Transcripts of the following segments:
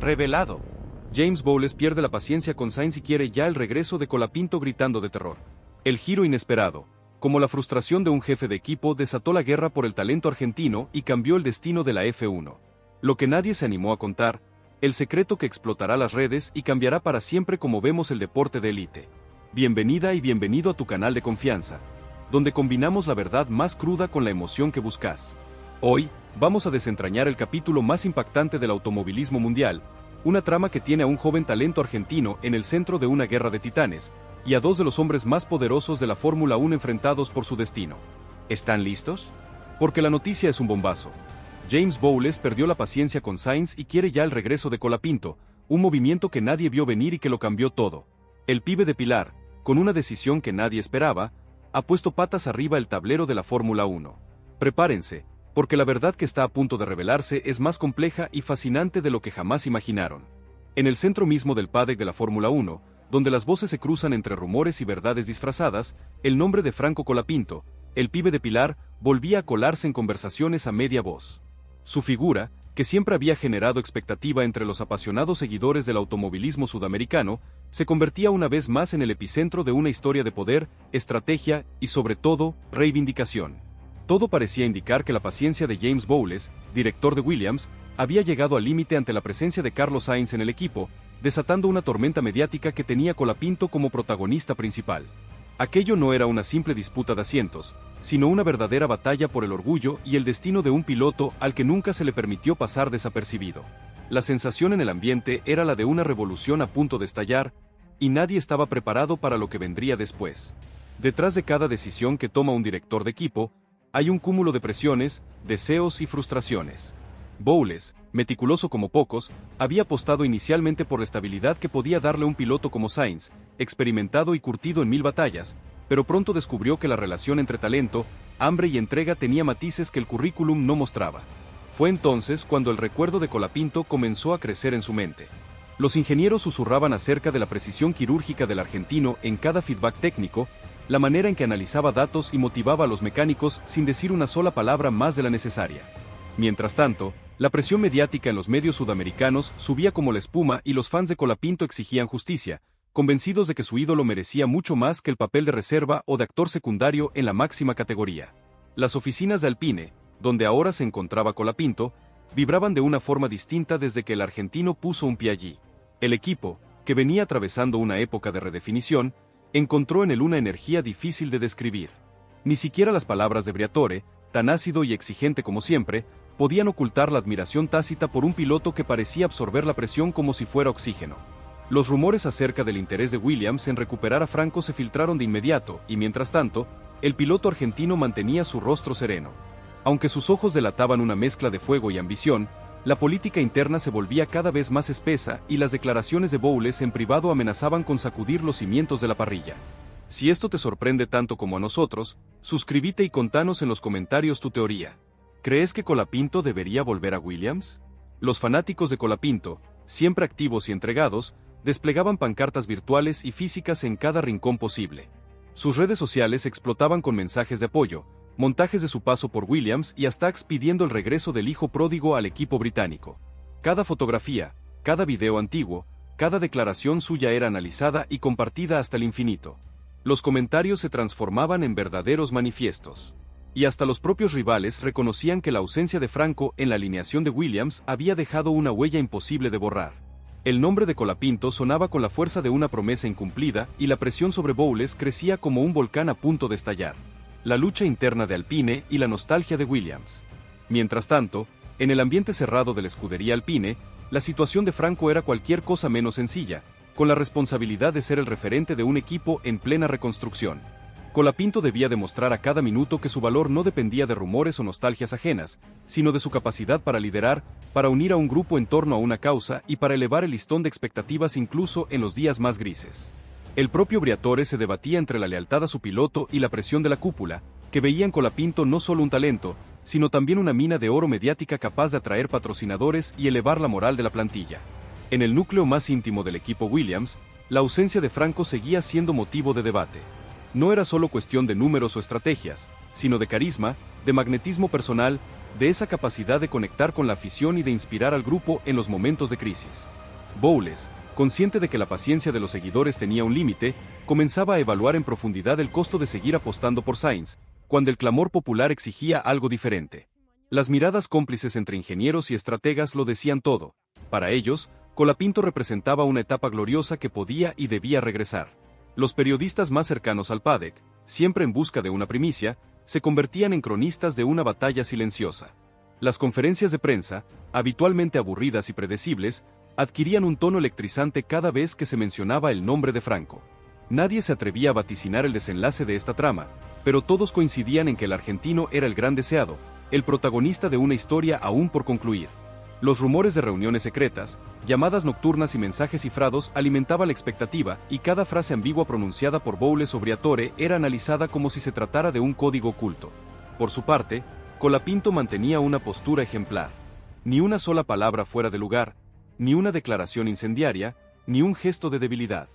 Revelado. James Bowles pierde la paciencia con Sainz y quiere ya el regreso de Colapinto gritando de terror. El giro inesperado, como la frustración de un jefe de equipo, desató la guerra por el talento argentino y cambió el destino de la F1. Lo que nadie se animó a contar, el secreto que explotará las redes y cambiará para siempre como vemos el deporte de élite. Bienvenida y bienvenido a tu canal de confianza, donde combinamos la verdad más cruda con la emoción que buscas. Hoy, vamos a desentrañar el capítulo más impactante del automovilismo mundial, una trama que tiene a un joven talento argentino en el centro de una guerra de titanes, y a dos de los hombres más poderosos de la Fórmula 1 enfrentados por su destino. ¿Están listos? Porque la noticia es un bombazo. James Bowles perdió la paciencia con Sainz y quiere ya el regreso de Colapinto, un movimiento que nadie vio venir y que lo cambió todo. El pibe de Pilar, con una decisión que nadie esperaba, ha puesto patas arriba el tablero de la Fórmula 1. Prepárense, porque la verdad que está a punto de revelarse es más compleja y fascinante de lo que jamás imaginaron. En el centro mismo del paddock de la Fórmula 1, donde las voces se cruzan entre rumores y verdades disfrazadas, el nombre de Franco Colapinto, el pibe de Pilar, volvía a colarse en conversaciones a media voz. Su figura, que siempre había generado expectativa entre los apasionados seguidores del automovilismo sudamericano, se convertía una vez más en el epicentro de una historia de poder, estrategia y sobre todo, reivindicación. Todo parecía indicar que la paciencia de James Bowles, director de Williams, había llegado al límite ante la presencia de Carlos Sainz en el equipo, desatando una tormenta mediática que tenía a Colapinto como protagonista principal. Aquello no era una simple disputa de asientos, sino una verdadera batalla por el orgullo y el destino de un piloto al que nunca se le permitió pasar desapercibido. La sensación en el ambiente era la de una revolución a punto de estallar, y nadie estaba preparado para lo que vendría después. Detrás de cada decisión que toma un director de equipo, hay un cúmulo de presiones, deseos y frustraciones. Bowles, meticuloso como pocos, había apostado inicialmente por la estabilidad que podía darle un piloto como Sainz, experimentado y curtido en 1000 batallas, pero pronto descubrió que la relación entre talento, hambre y entrega tenía matices que el currículum no mostraba. Fue entonces cuando el recuerdo de Colapinto comenzó a crecer en su mente. Los ingenieros susurraban acerca de la precisión quirúrgica del argentino en cada feedback técnico, la manera en que analizaba datos y motivaba a los mecánicos sin decir una sola palabra más de la necesaria. Mientras tanto, la presión mediática en los medios sudamericanos subía como la espuma y los fans de Colapinto exigían justicia, convencidos de que su ídolo merecía mucho más que el papel de reserva o de actor secundario en la máxima categoría. Las oficinas de Alpine, donde ahora se encontraba Colapinto, vibraban de una forma distinta desde que el argentino puso un pie allí. El equipo, que venía atravesando una época de redefinición, encontró en él una energía difícil de describir. Ni siquiera las palabras de Briatore, tan ácido y exigente como siempre, podían ocultar la admiración tácita por un piloto que parecía absorber la presión como si fuera oxígeno. Los rumores acerca del interés de Williams en recuperar a Franco se filtraron de inmediato, y mientras tanto, el piloto argentino mantenía su rostro sereno. Aunque sus ojos delataban una mezcla de fuego y ambición, la política interna se volvía cada vez más espesa y las declaraciones de Bowles en privado amenazaban con sacudir los cimientos de la parrilla. Si esto te sorprende tanto como a nosotros, suscríbete y contanos en los comentarios tu teoría. ¿Crees que Colapinto debería volver a Williams? Los fanáticos de Colapinto, siempre activos y entregados, desplegaban pancartas virtuales y físicas en cada rincón posible. Sus redes sociales explotaban con mensajes de apoyo, montajes de su paso por Williams y hasta pidiendo el regreso del hijo pródigo al equipo británico. Cada fotografía, cada video antiguo, cada declaración suya era analizada y compartida hasta el infinito. Los comentarios se transformaban en verdaderos manifiestos. Y hasta los propios rivales reconocían que la ausencia de Franco en la alineación de Williams había dejado una huella imposible de borrar. El nombre de Colapinto sonaba con la fuerza de una promesa incumplida y la presión sobre Bowles crecía como un volcán a punto de estallar. La lucha interna de Alpine y la nostalgia de Williams. Mientras tanto, en el ambiente cerrado de la escudería Alpine, la situación de Franco era cualquier cosa menos sencilla, con la responsabilidad de ser el referente de un equipo en plena reconstrucción. Colapinto debía demostrar a cada minuto que su valor no dependía de rumores o nostalgias ajenas, sino de su capacidad para liderar, para unir a un grupo en torno a una causa y para elevar el listón de expectativas incluso en los días más grises. El propio Briatore se debatía entre la lealtad a su piloto y la presión de la cúpula, que veía en Colapinto no solo un talento, sino también una mina de oro mediática capaz de atraer patrocinadores y elevar la moral de la plantilla. En el núcleo más íntimo del equipo Williams, la ausencia de Franco seguía siendo motivo de debate. No era solo cuestión de números o estrategias, sino de carisma, de magnetismo personal, de esa capacidad de conectar con la afición y de inspirar al grupo en los momentos de crisis. Bowles, consciente de que la paciencia de los seguidores tenía un límite, comenzaba a evaluar en profundidad el costo de seguir apostando por Sainz, cuando el clamor popular exigía algo diferente. Las miradas cómplices entre ingenieros y estrategas lo decían todo. Para ellos, Colapinto representaba una etapa gloriosa que podía y debía regresar. Los periodistas más cercanos al paddock, siempre en busca de una primicia, se convertían en cronistas de una batalla silenciosa. Las conferencias de prensa, habitualmente aburridas y predecibles, adquirían un tono electrizante cada vez que se mencionaba el nombre de Franco. Nadie se atrevía a vaticinar el desenlace de esta trama, pero todos coincidían en que el argentino era el gran deseado, el protagonista de una historia aún por concluir. Los rumores de reuniones secretas, llamadas nocturnas y mensajes cifrados alimentaban la expectativa, y cada frase ambigua pronunciada por Bowles o Briatore era analizada como si se tratara de un código oculto. Por su parte, Colapinto mantenía una postura ejemplar. Ni una sola palabra fuera de lugar, ni una declaración incendiaria, ni un gesto de debilidad.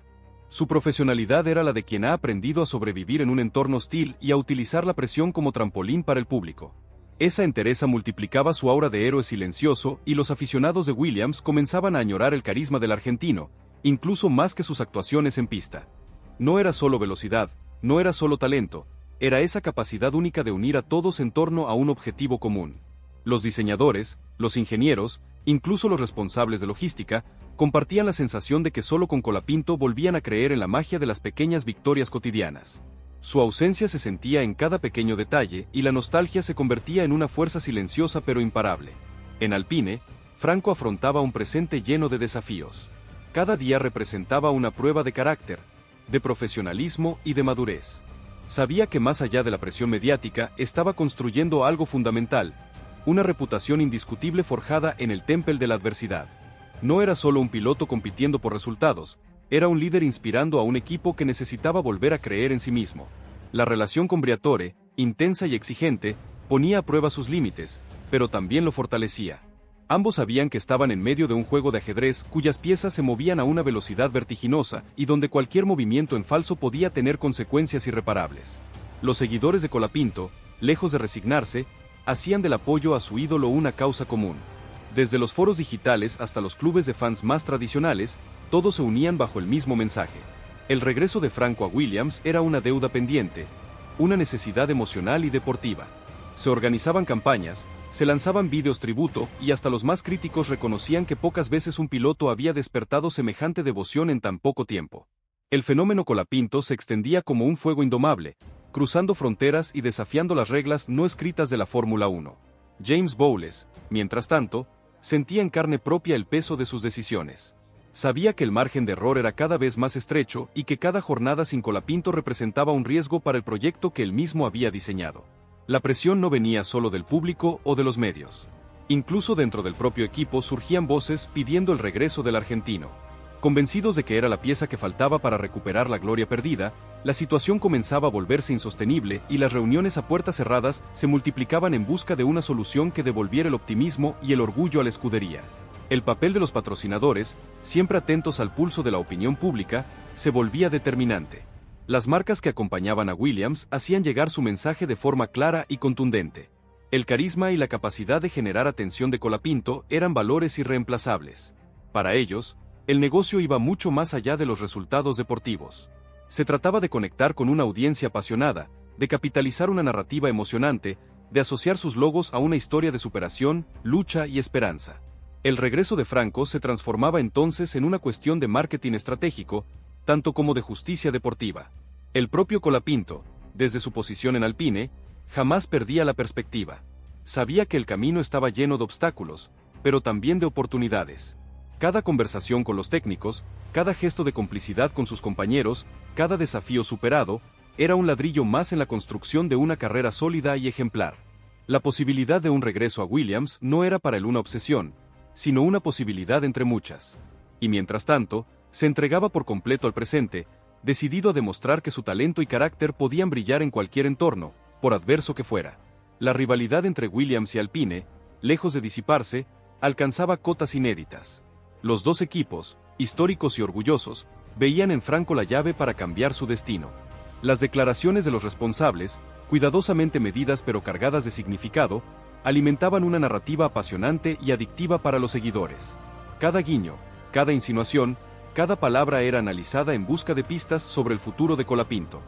Su profesionalidad era la de quien ha aprendido a sobrevivir en un entorno hostil y a utilizar la presión como trampolín para el público. Esa entereza multiplicaba su aura de héroe silencioso y los aficionados de Williams comenzaban a añorar el carisma del argentino, incluso más que sus actuaciones en pista. No era solo velocidad, no era solo talento, era esa capacidad única de unir a todos en torno a un objetivo común. Los diseñadores, los ingenieros, incluso los responsables de logística, compartían la sensación de que solo con Colapinto volvían a creer en la magia de las pequeñas victorias cotidianas. Su ausencia se sentía en cada pequeño detalle y la nostalgia se convertía en una fuerza silenciosa pero imparable. En Alpine, Franco afrontaba un presente lleno de desafíos. Cada día representaba una prueba de carácter, de profesionalismo y de madurez. Sabía que más allá de la presión mediática estaba construyendo algo fundamental, una reputación indiscutible forjada en el templo de la adversidad. No era solo un piloto compitiendo por resultados, era un líder inspirando a un equipo que necesitaba volver a creer en sí mismo. La relación con Briatore, intensa y exigente, ponía a prueba sus límites, pero también lo fortalecía. Ambos sabían que estaban en medio de un juego de ajedrez cuyas piezas se movían a una velocidad vertiginosa y donde cualquier movimiento en falso podía tener consecuencias irreparables. Los seguidores de Colapinto, lejos de resignarse, hacían del apoyo a su ídolo una causa común. Desde los foros digitales hasta los clubes de fans más tradicionales, todos se unían bajo el mismo mensaje. El regreso de Franco a Williams era una deuda pendiente, una necesidad emocional y deportiva. Se organizaban campañas, se lanzaban vídeos tributo y hasta los más críticos reconocían que pocas veces un piloto había despertado semejante devoción en tan poco tiempo. El fenómeno Colapinto se extendía como un fuego indomable, cruzando fronteras y desafiando las reglas no escritas de la Fórmula 1. James Bowles, mientras tanto, sentía en carne propia el peso de sus decisiones. Sabía que el margen de error era cada vez más estrecho y que cada jornada sin Colapinto representaba un riesgo para el proyecto que él mismo había diseñado. La presión no venía solo del público o de los medios. Incluso dentro del propio equipo surgían voces pidiendo el regreso del argentino. Convencidos de que era la pieza que faltaba para recuperar la gloria perdida, la situación comenzaba a volverse insostenible y las reuniones a puertas cerradas se multiplicaban en busca de una solución que devolviera el optimismo y el orgullo a la escudería. El papel de los patrocinadores, siempre atentos al pulso de la opinión pública, se volvía determinante. Las marcas que acompañaban a Williams hacían llegar su mensaje de forma clara y contundente. El carisma y la capacidad de generar atención de Colapinto eran valores irreemplazables. Para ellos, el negocio iba mucho más allá de los resultados deportivos. Se trataba de conectar con una audiencia apasionada, de capitalizar una narrativa emocionante, de asociar sus logos a una historia de superación, lucha y esperanza. El regreso de Franco se transformaba entonces en una cuestión de marketing estratégico, tanto como de justicia deportiva. El propio Colapinto, desde su posición en Alpine, jamás perdía la perspectiva. Sabía que el camino estaba lleno de obstáculos, pero también de oportunidades. Cada conversación con los técnicos, cada gesto de complicidad con sus compañeros, cada desafío superado, era un ladrillo más en la construcción de una carrera sólida y ejemplar. La posibilidad de un regreso a Williams no era para él una obsesión, sino una posibilidad entre muchas. Y mientras tanto, se entregaba por completo al presente, decidido a demostrar que su talento y carácter podían brillar en cualquier entorno, por adverso que fuera. La rivalidad entre Williams y Alpine, lejos de disiparse, alcanzaba cotas inéditas. Los dos equipos, históricos y orgullosos, veían en Franco la llave para cambiar su destino. Las declaraciones de los responsables, cuidadosamente medidas pero cargadas de significado, alimentaban una narrativa apasionante y adictiva para los seguidores. Cada guiño, cada insinuación, cada palabra era analizada en busca de pistas sobre el futuro de Colapinto.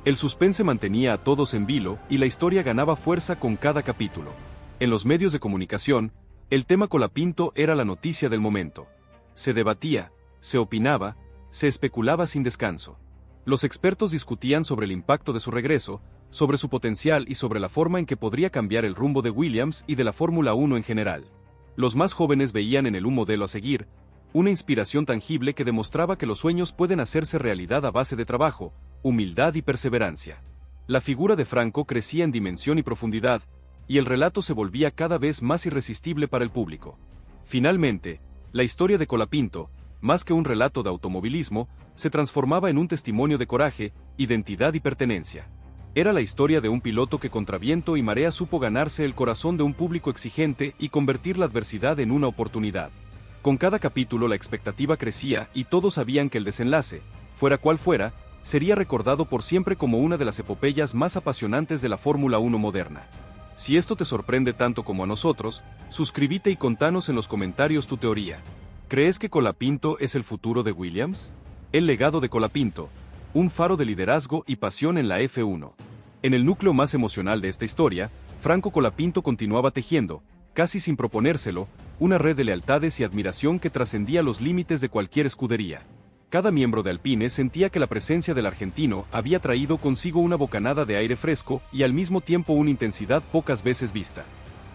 El suspense mantenía a todos en vilo y la historia ganaba fuerza con cada capítulo. En los medios de comunicación, el tema Colapinto era la noticia del momento. Se debatía, se opinaba, se especulaba sin descanso. Los expertos discutían sobre el impacto de su regreso, sobre su potencial y sobre la forma en que podría cambiar el rumbo de Williams y de la Fórmula 1 en general. Los más jóvenes veían en él un modelo a seguir, una inspiración tangible que demostraba que los sueños pueden hacerse realidad a base de trabajo, humildad y perseverancia. La figura de Franco crecía en dimensión y profundidad, y el relato se volvía cada vez más irresistible para el público. Finalmente, la historia de Colapinto, más que un relato de automovilismo, se transformaba en un testimonio de coraje, identidad y pertenencia. Era la historia de un piloto que contra viento y marea supo ganarse el corazón de un público exigente y convertir la adversidad en una oportunidad. Con cada capítulo la expectativa crecía y todos sabían que el desenlace, fuera cual fuera, sería recordado por siempre como una de las epopeyas más apasionantes de la Fórmula 1 moderna. Si esto te sorprende tanto como a nosotros, suscríbete y contanos en los comentarios tu teoría. ¿Crees que Colapinto es el futuro de Williams? El legado de Colapinto, un faro de liderazgo y pasión en la F1. En el núcleo más emocional de esta historia, Franco Colapinto continuaba tejiendo, casi sin proponérselo, una red de lealtades y admiración que trascendía los límites de cualquier escudería. Cada miembro de Alpine sentía que la presencia del argentino había traído consigo una bocanada de aire fresco y al mismo tiempo una intensidad pocas veces vista.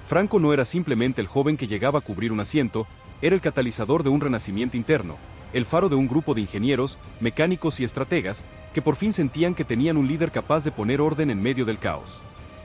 Franco no era simplemente el joven que llegaba a cubrir un asiento, era el catalizador de un renacimiento interno, el faro de un grupo de ingenieros, mecánicos y estrategas, que por fin sentían que tenían un líder capaz de poner orden en medio del caos.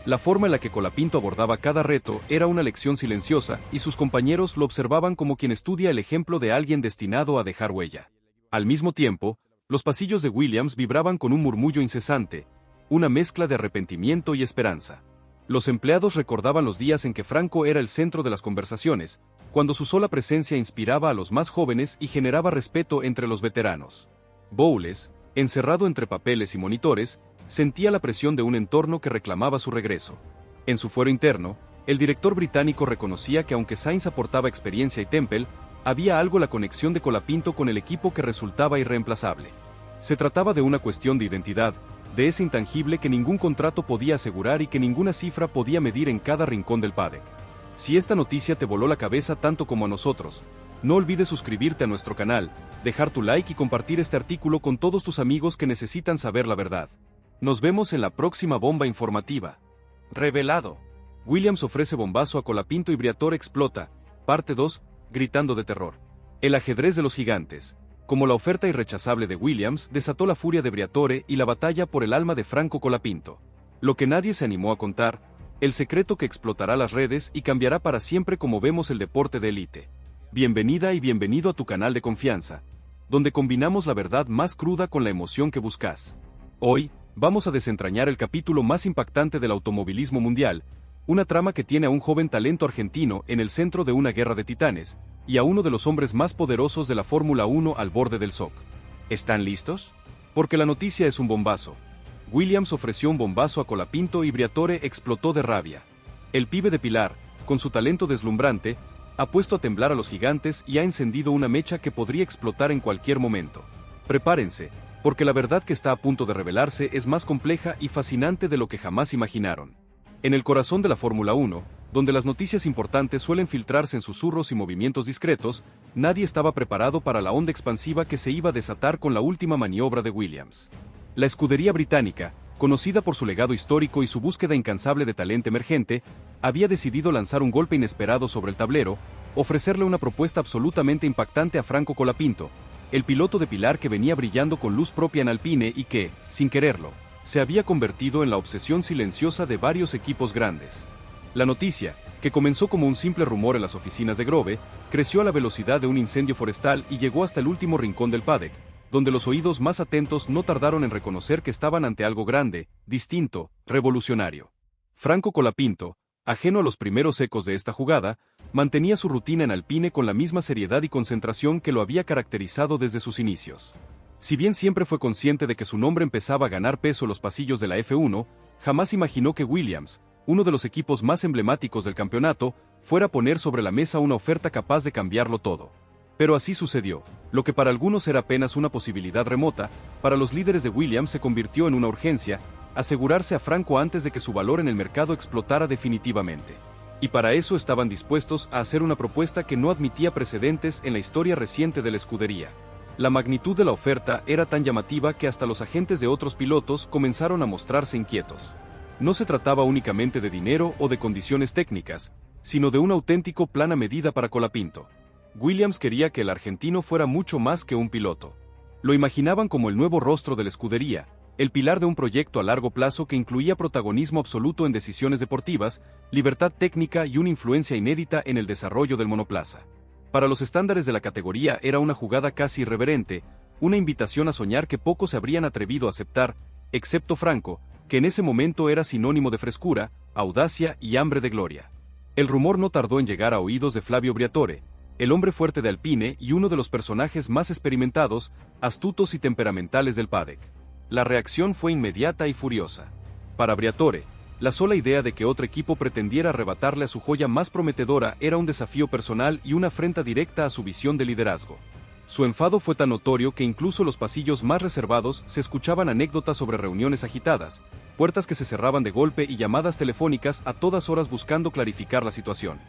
La forma en la que Colapinto abordaba cada reto era una lección silenciosa, y sus compañeros lo observaban como quien estudia el ejemplo de alguien destinado a dejar huella. Al mismo tiempo, los pasillos de Williams vibraban con un murmullo incesante, una mezcla de arrepentimiento y esperanza. Los empleados recordaban los días en que Franco era el centro de las conversaciones, cuando su sola presencia inspiraba a los más jóvenes y generaba respeto entre los veteranos. Bowles, encerrado entre papeles y monitores, sentía la presión de un entorno que reclamaba su regreso. En su fuero interno, el director británico reconocía que aunque Sainz aportaba experiencia y Temple, había algo la conexión de Colapinto con el equipo que resultaba irreemplazable. Se trataba de una cuestión de identidad, de ese intangible que ningún contrato podía asegurar y que ninguna cifra podía medir en cada rincón del paddock. Si esta noticia te voló la cabeza tanto como a nosotros, no olvides suscribirte a nuestro canal, dejar tu like y compartir este artículo con todos tus amigos que necesitan saber la verdad. Nos vemos en la próxima bomba informativa. Revelado. Williams ofrece bombazo a Colapinto y Briatore explota. Parte 2, gritando de terror. El ajedrez de los gigantes. Como la oferta irrechazable de Williams desató la furia de Briatore y la batalla por el alma de Franco Colapinto. Lo que nadie se animó a contar, el secreto que explotará las redes y cambiará para siempre como vemos el deporte de élite. Bienvenida y bienvenido a tu canal de confianza, donde combinamos la verdad más cruda con la emoción que buscas. Hoy, vamos a desentrañar el capítulo más impactante del automovilismo mundial, una trama que tiene a un joven talento argentino en el centro de una guerra de titanes, y a uno de los hombres más poderosos de la Fórmula 1 al borde del shock. ¿Están listos? Porque la noticia es un bombazo. Williams ofreció un bombazo a Colapinto y Briatore explotó de rabia. El pibe de Pilar, con su talento deslumbrante, ha puesto a temblar a los gigantes y ha encendido una mecha que podría explotar en cualquier momento. Prepárense, porque la verdad que está a punto de revelarse es más compleja y fascinante de lo que jamás imaginaron. En el corazón de la Fórmula 1, donde las noticias importantes suelen filtrarse en susurros y movimientos discretos, nadie estaba preparado para la onda expansiva que se iba a desatar con la última maniobra de Williams. La escudería británica, conocida por su legado histórico y su búsqueda incansable de talento emergente, había decidido lanzar un golpe inesperado sobre el tablero, ofrecerle una propuesta absolutamente impactante a Franco Colapinto, el piloto de Pilar que venía brillando con luz propia en Alpine y que, sin quererlo, se había convertido en la obsesión silenciosa de varios equipos grandes. La noticia, que comenzó como un simple rumor en las oficinas de Grove, creció a la velocidad de un incendio forestal y llegó hasta el último rincón del paddock, donde los oídos más atentos no tardaron en reconocer que estaban ante algo grande, distinto, revolucionario. Franco Colapinto, ajeno a los primeros ecos de esta jugada, mantenía su rutina en Alpine con la misma seriedad y concentración que lo había caracterizado desde sus inicios. Si bien siempre fue consciente de que su nombre empezaba a ganar peso en los pasillos de la F1, jamás imaginó que Williams, uno de los equipos más emblemáticos del campeonato, fuera a poner sobre la mesa una oferta capaz de cambiarlo todo. Pero así sucedió. Lo que para algunos era apenas una posibilidad remota, para los líderes de Williams se convirtió en una urgencia, asegurarse a Franco antes de que su valor en el mercado explotara definitivamente. Y para eso estaban dispuestos a hacer una propuesta que no admitía precedentes en la historia reciente de la escudería. La magnitud de la oferta era tan llamativa que hasta los agentes de otros pilotos comenzaron a mostrarse inquietos. No se trataba únicamente de dinero o de condiciones técnicas, sino de un auténtico plan a medida para Colapinto. Williams quería que el argentino fuera mucho más que un piloto. Lo imaginaban como el nuevo rostro de la escudería, el pilar de un proyecto a largo plazo que incluía protagonismo absoluto en decisiones deportivas, libertad técnica y una influencia inédita en el desarrollo del monoplaza. Para los estándares de la categoría era una jugada casi irreverente, una invitación a soñar que pocos se habrían atrevido a aceptar, excepto Franco, que en ese momento era sinónimo de frescura, audacia y hambre de gloria. El rumor no tardó en llegar a oídos de Flavio Briatore, el hombre fuerte de Alpine y uno de los personajes más experimentados, astutos y temperamentales del paddock. La reacción fue inmediata y furiosa. Para Briatore, la sola idea de que otro equipo pretendiera arrebatarle a su joya más prometedora era un desafío personal y una afrenta directa a su visión de liderazgo. Su enfado fue tan notorio que incluso en los pasillos más reservados se escuchaban anécdotas sobre reuniones agitadas, puertas que se cerraban de golpe y llamadas telefónicas a todas horas buscando clarificar la situación.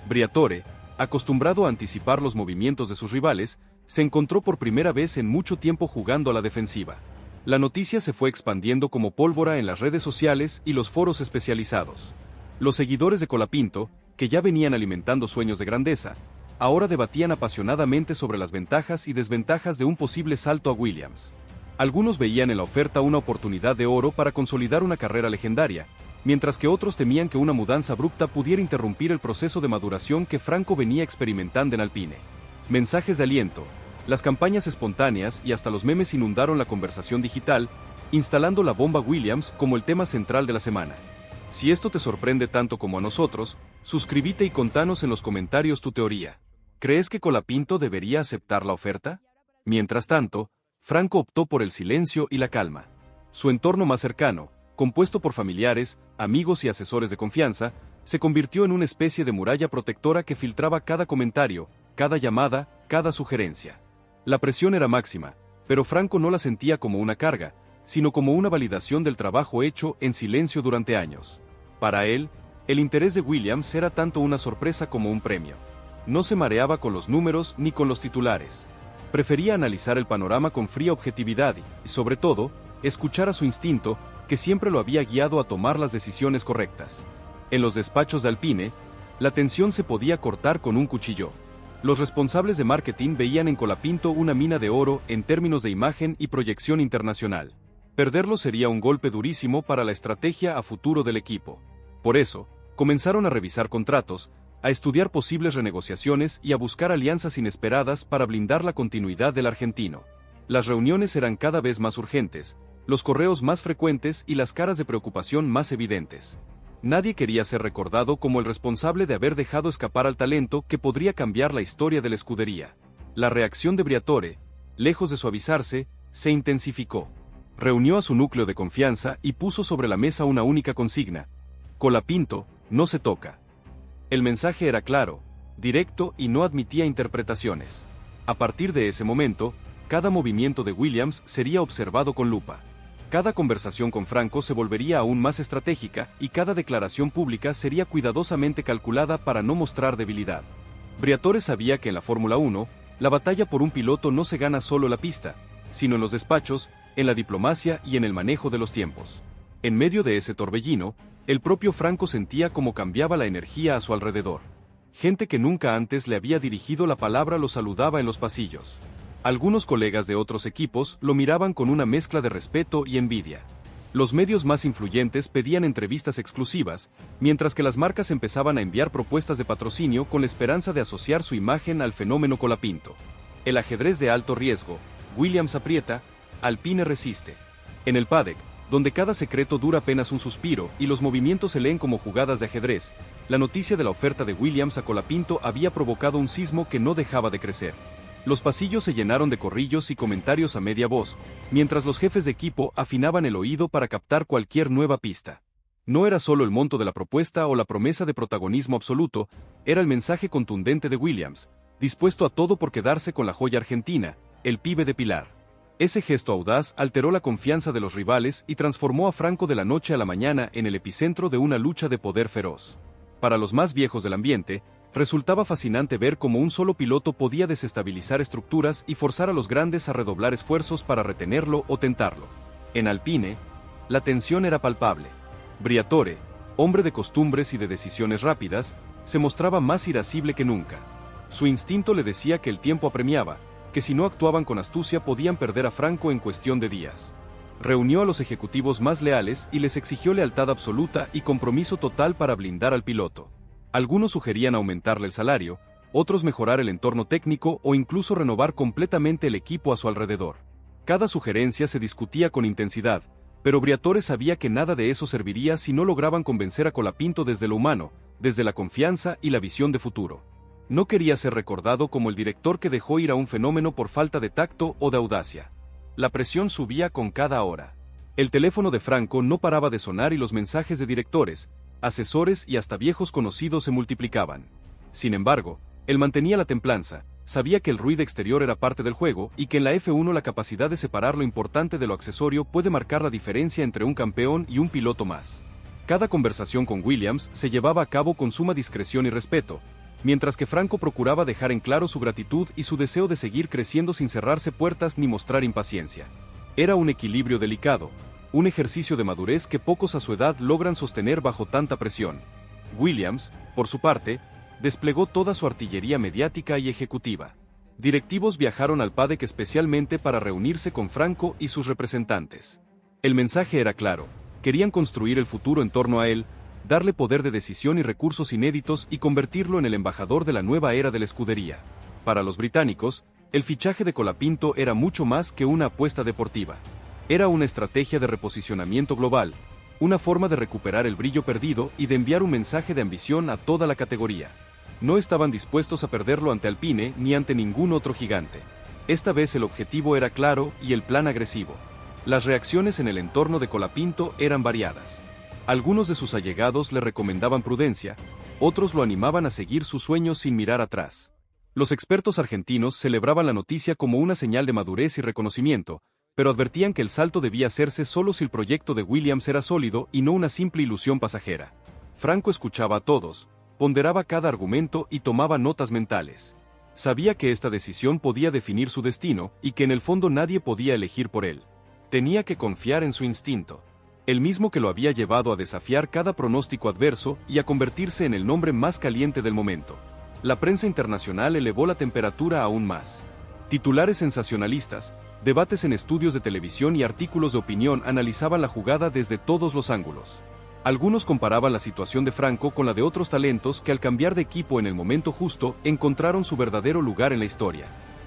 Briatore, acostumbrado a anticipar los movimientos de sus rivales, se encontró por primera vez en mucho tiempo jugando a la defensiva. La noticia se fue expandiendo como pólvora en las redes sociales y los foros especializados. Los seguidores de Colapinto, que ya venían alimentando sueños de grandeza, ahora debatían apasionadamente sobre las ventajas y desventajas de un posible salto a Williams. Algunos veían en la oferta una oportunidad de oro para consolidar una carrera legendaria, mientras que otros temían que una mudanza abrupta pudiera interrumpir el proceso de maduración que Franco venía experimentando en Alpine. Mensajes de aliento, las campañas espontáneas y hasta los memes inundaron la conversación digital, instalando la bomba Williams como el tema central de la semana. Si esto te sorprende tanto como a nosotros, suscríbete y contanos en los comentarios tu teoría. ¿Crees que Colapinto debería aceptar la oferta? Mientras tanto, Franco optó por el silencio y la calma. Su entorno más cercano, compuesto por familiares, amigos y asesores de confianza, se convirtió en una especie de muralla protectora que filtraba cada comentario, cada llamada, cada sugerencia. La presión era máxima, pero Franco no la sentía como una carga, sino como una validación del trabajo hecho en silencio durante años. Para él, el interés de Williams era tanto una sorpresa como un premio. No se mareaba con los números ni con los titulares. Prefería analizar el panorama con fría objetividad y, sobre todo, escuchar a su instinto, que siempre lo había guiado a tomar las decisiones correctas. En los despachos de Alpine, la tensión se podía cortar con un cuchillo. Los responsables de marketing veían en Colapinto una mina de oro en términos de imagen y proyección internacional. Perderlo sería un golpe durísimo para la estrategia a futuro del equipo. Por eso, comenzaron a revisar contratos, a estudiar posibles renegociaciones y a buscar alianzas inesperadas para blindar la continuidad del argentino. Las reuniones eran cada vez más urgentes, los correos más frecuentes y las caras de preocupación más evidentes. Nadie quería ser recordado como el responsable de haber dejado escapar al talento que podría cambiar la historia de la escudería. La reacción de Briatore, lejos de suavizarse, se intensificó. Reunió a su núcleo de confianza y puso sobre la mesa una única consigna: Colapinto, no se toca. El mensaje era claro, directo y no admitía interpretaciones. A partir de ese momento, cada movimiento de Williams sería observado con lupa. Cada conversación con Franco se volvería aún más estratégica y cada declaración pública sería cuidadosamente calculada para no mostrar debilidad. Briatore sabía que en la Fórmula 1, la batalla por un piloto no se gana solo en la pista, sino en los despachos, en la diplomacia y en el manejo de los tiempos. En medio de ese torbellino, el propio Franco sentía cómo cambiaba la energía a su alrededor. Gente que nunca antes le había dirigido la palabra lo saludaba en los pasillos. Algunos colegas de otros equipos lo miraban con una mezcla de respeto y envidia. Los medios más influyentes pedían entrevistas exclusivas, mientras que las marcas empezaban a enviar propuestas de patrocinio con la esperanza de asociar su imagen al fenómeno Colapinto. El ajedrez de alto riesgo, Williams aprieta, Alpine resiste. En el paddock, donde cada secreto dura apenas un suspiro y los movimientos se leen como jugadas de ajedrez, la noticia de la oferta de Williams a Colapinto había provocado un sismo que no dejaba de crecer. Los pasillos se llenaron de corrillos y comentarios a media voz, mientras los jefes de equipo afinaban el oído para captar cualquier nueva pista. No era solo el monto de la propuesta o la promesa de protagonismo absoluto, era el mensaje contundente de Williams, dispuesto a todo por quedarse con la joya argentina, el pibe de Pilar. Ese gesto audaz alteró la confianza de los rivales y transformó a Franco de la noche a la mañana en el epicentro de una lucha de poder feroz. Para los más viejos del ambiente, resultaba fascinante ver cómo un solo piloto podía desestabilizar estructuras y forzar a los grandes a redoblar esfuerzos para retenerlo o tentarlo. En Alpine, la tensión era palpable. Briatore, hombre de costumbres y de decisiones rápidas, se mostraba más irascible que nunca. Su instinto le decía que el tiempo apremiaba, que si no actuaban con astucia podían perder a Franco en cuestión de días. Reunió a los ejecutivos más leales y les exigió lealtad absoluta y compromiso total para blindar al piloto. Algunos sugerían aumentarle el salario, otros mejorar el entorno técnico o incluso renovar completamente el equipo a su alrededor. Cada sugerencia se discutía con intensidad, pero Briatore sabía que nada de eso serviría si no lograban convencer a Colapinto desde lo humano, desde la confianza y la visión de futuro. No quería ser recordado como el director que dejó ir a un fenómeno por falta de tacto o de audacia. La presión subía con cada hora. El teléfono de Franco no paraba de sonar y los mensajes de directores, asesores y hasta viejos conocidos se multiplicaban. Sin embargo, él mantenía la templanza, sabía que el ruido exterior era parte del juego y que en la F1 la capacidad de separar lo importante de lo accesorio puede marcar la diferencia entre un campeón y un piloto más. Cada conversación con Williams se llevaba a cabo con suma discreción y respeto, mientras que Franco procuraba dejar en claro su gratitud y su deseo de seguir creciendo sin cerrarse puertas ni mostrar impaciencia. Era un equilibrio delicado, un ejercicio de madurez que pocos a su edad logran sostener bajo tanta presión. Williams, por su parte, desplegó toda su artillería mediática y ejecutiva. Directivos viajaron al Paddock especialmente para reunirse con Franco y sus representantes. El mensaje era claro: querían construir el futuro en torno a él, darle poder de decisión y recursos inéditos y convertirlo en el embajador de la nueva era de la escudería. Para los británicos, el fichaje de Colapinto era mucho más que una apuesta deportiva. Era una estrategia de reposicionamiento global, una forma de recuperar el brillo perdido y de enviar un mensaje de ambición a toda la categoría. No estaban dispuestos a perderlo ante Alpine ni ante ningún otro gigante. Esta vez el objetivo era claro y el plan agresivo. Las reacciones en el entorno de Colapinto eran variadas. Algunos de sus allegados le recomendaban prudencia, otros lo animaban a seguir sus sueños sin mirar atrás. Los expertos argentinos celebraban la noticia como una señal de madurez y reconocimiento, pero advertían que el salto debía hacerse solo si el proyecto de Williams era sólido y no una simple ilusión pasajera. Franco escuchaba a todos, ponderaba cada argumento y tomaba notas mentales. Sabía que esta decisión podía definir su destino y que en el fondo nadie podía elegir por él. Tenía que confiar en su instinto. El mismo que lo había llevado a desafiar cada pronóstico adverso y a convertirse en el nombre más caliente del momento. La prensa internacional elevó la temperatura aún más. Titulares sensacionalistas, debates en estudios de televisión y artículos de opinión analizaban la jugada desde todos los ángulos. Algunos comparaban la situación de Franco con la de otros talentos que al cambiar de equipo en el momento justo encontraron su verdadero lugar en la historia.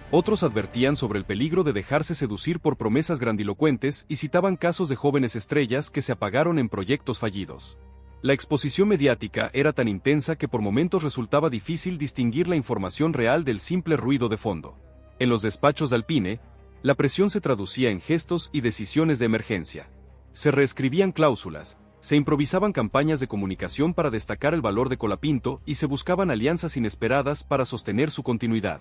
Otros advertían sobre el peligro de dejarse seducir por promesas grandilocuentes y citaban casos de jóvenes estrellas que se apagaron en proyectos fallidos. La exposición mediática era tan intensa que por momentos resultaba difícil distinguir la información real del simple ruido de fondo. En los despachos de Alpine, la presión se traducía en gestos y decisiones de emergencia. Se reescribían cláusulas, se improvisaban campañas de comunicación para destacar el valor de Colapinto y se buscaban alianzas inesperadas para sostener su continuidad.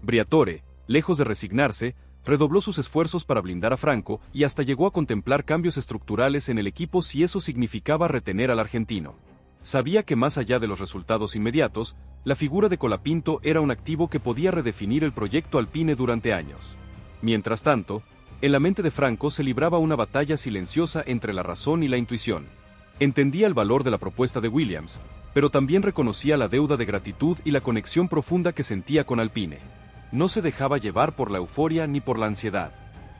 Briatore, lejos de resignarse, redobló sus esfuerzos para blindar a Franco y hasta llegó a contemplar cambios estructurales en el equipo si eso significaba retener al argentino. Sabía que más allá de los resultados inmediatos, la figura de Colapinto era un activo que podía redefinir el proyecto Alpine durante años. Mientras tanto, en la mente de Franco se libraba una batalla silenciosa entre la razón y la intuición. Entendía el valor de la propuesta de Williams, pero también reconocía la deuda de gratitud y la conexión profunda que sentía con Alpine. No se dejaba llevar por la euforia ni por la ansiedad.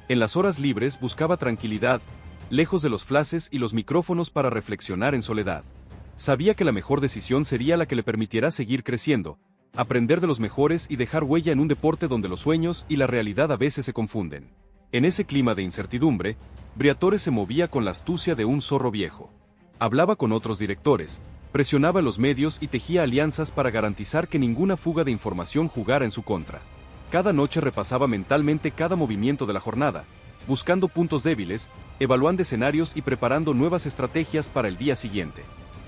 En las horas libres buscaba tranquilidad, lejos de los flashes y los micrófonos para reflexionar en soledad. Sabía que la mejor decisión sería la que le permitiera seguir creciendo, aprender de los mejores y dejar huella en un deporte donde los sueños y la realidad a veces se confunden. En ese clima de incertidumbre, Briatore se movía con la astucia de un zorro viejo. Hablaba con otros directores, presionaba a los medios y tejía alianzas para garantizar que ninguna fuga de información jugara en su contra. Cada noche repasaba mentalmente cada movimiento de la jornada, buscando puntos débiles, evaluando escenarios y preparando nuevas estrategias para el día siguiente.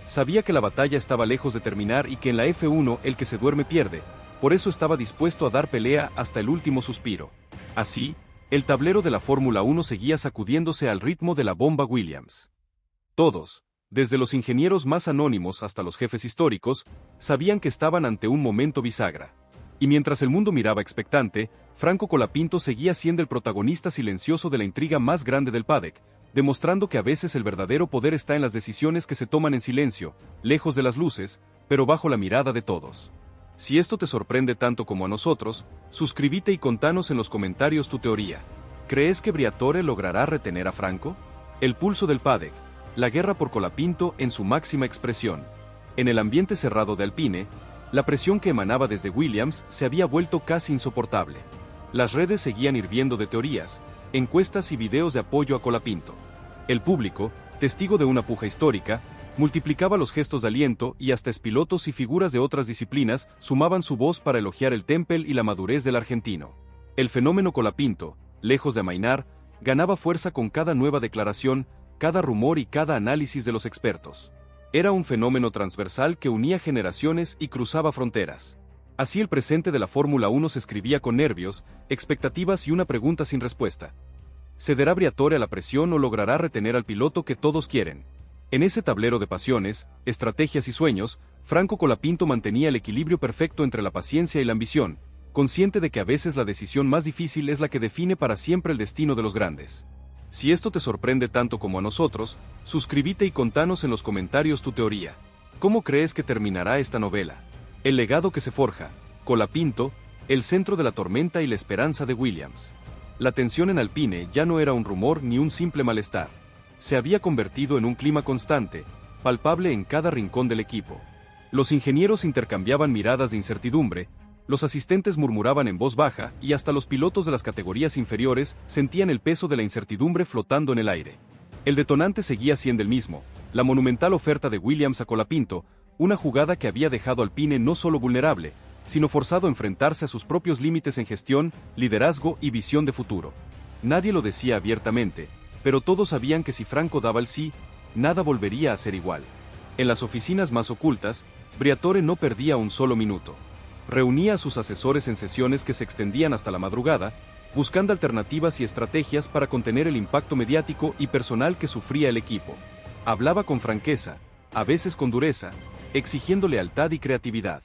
Sabía que la batalla estaba lejos de terminar y que en la F1 el que se duerme pierde, por eso estaba dispuesto a dar pelea hasta el último suspiro. Así, el tablero de la Fórmula 1 seguía sacudiéndose al ritmo de la bomba Williams. Todos, desde los ingenieros más anónimos hasta los jefes históricos, sabían que estaban ante un momento bisagra. Y mientras el mundo miraba expectante, Franco Colapinto seguía siendo el protagonista silencioso de la intriga más grande del paddock, demostrando que a veces el verdadero poder está en las decisiones que se toman en silencio, lejos de las luces, pero bajo la mirada de todos. Si esto te sorprende tanto como a nosotros, suscríbete y contanos en los comentarios tu teoría. ¿Crees que Briatore logrará retener a Franco? El pulso del paddock, la guerra por Colapinto en su máxima expresión. En el ambiente cerrado de Alpine, la presión que emanaba desde Williams se había vuelto casi insoportable. Las redes seguían hirviendo de teorías, encuestas y videos de apoyo a Colapinto. El público, testigo de una puja histórica, multiplicaba los gestos de aliento y hasta expilotos y figuras de otras disciplinas sumaban su voz para elogiar el temple y la madurez del argentino. El fenómeno Colapinto, lejos de amainar, ganaba fuerza con cada nueva declaración, cada rumor y cada análisis de los expertos. Era un fenómeno transversal que unía generaciones y cruzaba fronteras. Así el presente de la Fórmula 1 se escribía con nervios, expectativas y una pregunta sin respuesta. ¿Cederá Briatore a la presión o logrará retener al piloto que todos quieren? En ese tablero de pasiones, estrategias y sueños, Franco Colapinto mantenía el equilibrio perfecto entre la paciencia y la ambición, consciente de que a veces la decisión más difícil es la que define para siempre el destino de los grandes. Si esto te sorprende tanto como a nosotros, suscríbete y contanos en los comentarios tu teoría. ¿Cómo crees que terminará esta novela? El legado que se forja, Colapinto, el centro de la tormenta y la esperanza de Williams. La tensión en Alpine ya no era un rumor ni un simple malestar. Se había convertido en un clima constante, palpable en cada rincón del equipo. Los ingenieros intercambiaban miradas de incertidumbre, los asistentes murmuraban en voz baja y hasta los pilotos de las categorías inferiores sentían el peso de la incertidumbre flotando en el aire. El detonante seguía siendo el mismo, la monumental oferta de Williams a Colapinto, una jugada que había dejado Alpine no solo vulnerable, sino forzado a enfrentarse a sus propios límites en gestión, liderazgo y visión de futuro. Nadie lo decía abiertamente, pero todos sabían que si Franco daba el sí, nada volvería a ser igual. En las oficinas más ocultas, Briatore no perdía un solo minuto. Reunía a sus asesores en sesiones que se extendían hasta la madrugada, buscando alternativas y estrategias para contener el impacto mediático y personal que sufría el equipo. Hablaba con franqueza, a veces con dureza, exigiendo lealtad y creatividad.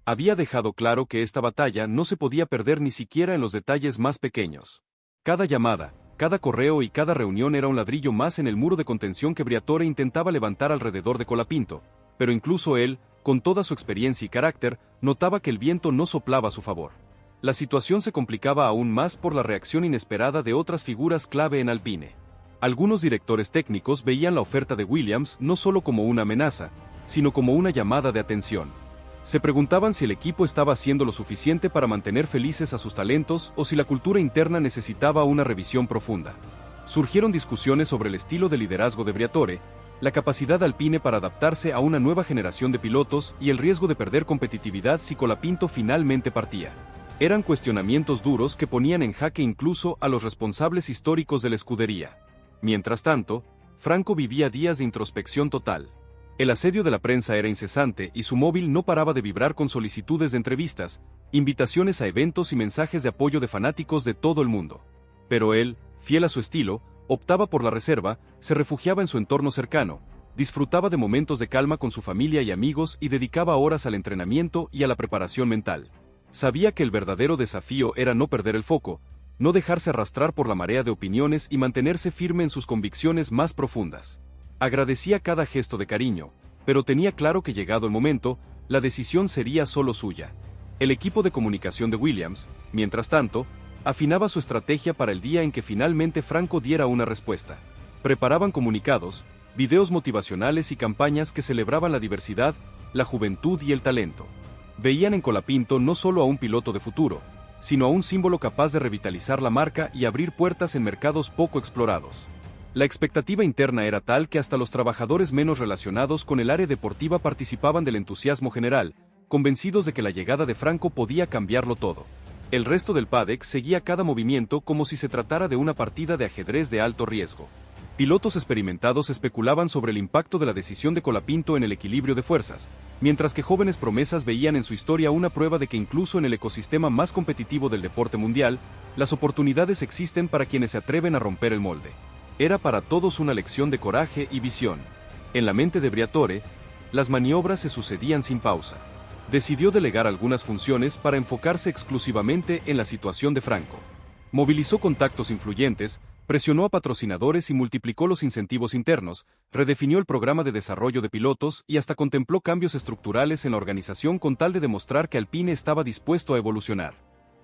Había dejado claro que esta batalla no se podía perder ni siquiera en los detalles más pequeños. Cada llamada, cada correo y cada reunión era un ladrillo más en el muro de contención que Briatore intentaba levantar alrededor de Colapinto, pero incluso él, con toda su experiencia y carácter, notaba que el viento no soplaba a su favor. La situación se complicaba aún más por la reacción inesperada de otras figuras clave en Alpine. Algunos directores técnicos veían la oferta de Williams no solo como una amenaza, sino como una llamada de atención. Se preguntaban si el equipo estaba haciendo lo suficiente para mantener felices a sus talentos o si la cultura interna necesitaba una revisión profunda. Surgieron discusiones sobre el estilo de liderazgo de Briatore, la capacidad de Alpine para adaptarse a una nueva generación de pilotos y el riesgo de perder competitividad si Colapinto finalmente partía. Eran cuestionamientos duros que ponían en jaque incluso a los responsables históricos de la escudería. Mientras tanto, Franco vivía días de introspección total. El asedio de la prensa era incesante y su móvil no paraba de vibrar con solicitudes de entrevistas, invitaciones a eventos y mensajes de apoyo de fanáticos de todo el mundo. Pero él, fiel a su estilo, optaba por la reserva, se refugiaba en su entorno cercano, disfrutaba de momentos de calma con su familia y amigos y dedicaba horas al entrenamiento y a la preparación mental. Sabía que el verdadero desafío era no perder el foco, no dejarse arrastrar por la marea de opiniones y mantenerse firme en sus convicciones más profundas. Agradecía cada gesto de cariño, pero tenía claro que llegado el momento, la decisión sería solo suya. El equipo de comunicación de Williams, mientras tanto, afinaba su estrategia para el día en que finalmente Franco diera una respuesta. Preparaban comunicados, videos motivacionales y campañas que celebraban la diversidad, la juventud y el talento. Veían en Colapinto no solo a un piloto de futuro, sino a un símbolo capaz de revitalizar la marca y abrir puertas en mercados poco explorados. La expectativa interna era tal que hasta los trabajadores menos relacionados con el área deportiva participaban del entusiasmo general, convencidos de que la llegada de Franco podía cambiarlo todo. El resto del paddock seguía cada movimiento como si se tratara de una partida de ajedrez de alto riesgo. Pilotos experimentados especulaban sobre el impacto de la decisión de Colapinto en el equilibrio de fuerzas, mientras que jóvenes promesas veían en su historia una prueba de que incluso en el ecosistema más competitivo del deporte mundial, las oportunidades existen para quienes se atreven a romper el molde. Era para todos una lección de coraje y visión. En la mente de Briatore, las maniobras se sucedían sin pausa. Decidió delegar algunas funciones para enfocarse exclusivamente en la situación de Franco. Movilizó contactos influyentes, presionó a patrocinadores y multiplicó los incentivos internos, redefinió el programa de desarrollo de pilotos y hasta contempló cambios estructurales en la organización con tal de demostrar que Alpine estaba dispuesto a evolucionar.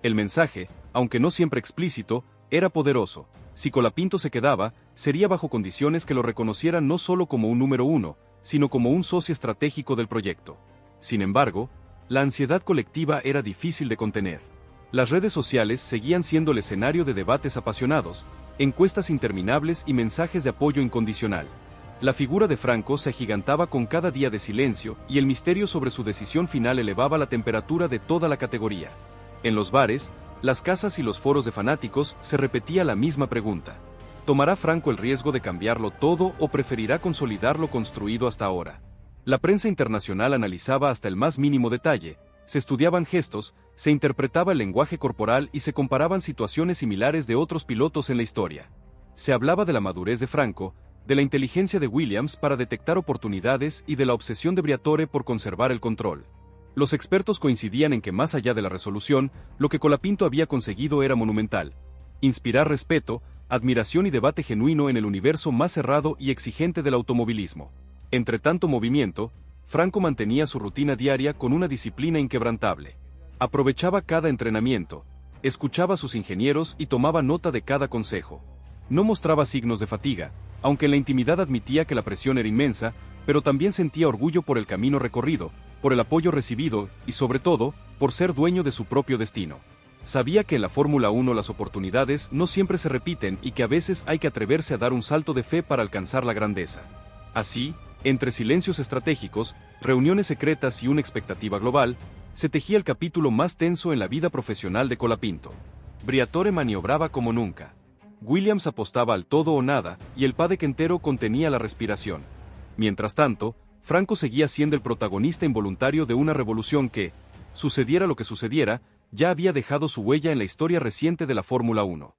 El mensaje, aunque no siempre explícito, era poderoso. Si Colapinto se quedaba, sería bajo condiciones que lo reconocieran no solo como un número uno, sino como un socio estratégico del proyecto. Sin embargo, la ansiedad colectiva era difícil de contener. Las redes sociales seguían siendo el escenario de debates apasionados, encuestas interminables y mensajes de apoyo incondicional. La figura de Franco se agigantaba con cada día de silencio y el misterio sobre su decisión final elevaba la temperatura de toda la categoría. En los bares, las casas y los foros de fanáticos se repetía la misma pregunta. ¿Tomará Franco el riesgo de cambiarlo todo o preferirá consolidar lo construido hasta ahora? La prensa internacional analizaba hasta el más mínimo detalle, se estudiaban gestos, se interpretaba el lenguaje corporal y se comparaban situaciones similares de otros pilotos en la historia. Se hablaba de la madurez de Franco, de la inteligencia de Williams para detectar oportunidades y de la obsesión de Briatore por conservar el control. Los expertos coincidían en que más allá de la resolución, lo que Colapinto había conseguido era monumental. Inspirar respeto, admiración y debate genuino en el universo más cerrado y exigente del automovilismo. Entre tanto movimiento, Franco mantenía su rutina diaria con una disciplina inquebrantable. Aprovechaba cada entrenamiento, escuchaba a sus ingenieros y tomaba nota de cada consejo. No mostraba signos de fatiga, aunque en la intimidad admitía que la presión era inmensa, pero también sentía orgullo por el camino recorrido, por el apoyo recibido y, sobre todo, por ser dueño de su propio destino. Sabía que en la Fórmula 1 las oportunidades no siempre se repiten y que a veces hay que atreverse a dar un salto de fe para alcanzar la grandeza. Así, entre silencios estratégicos, reuniones secretas y una expectativa global, se tejía el capítulo más tenso en la vida profesional de Colapinto. Briatore maniobraba como nunca. Williams apostaba al todo o nada, y el paddock entero contenía la respiración. Mientras tanto, Franco seguía siendo el protagonista involuntario de una revolución que, sucediera lo que sucediera, ya había dejado su huella en la historia reciente de la Fórmula 1.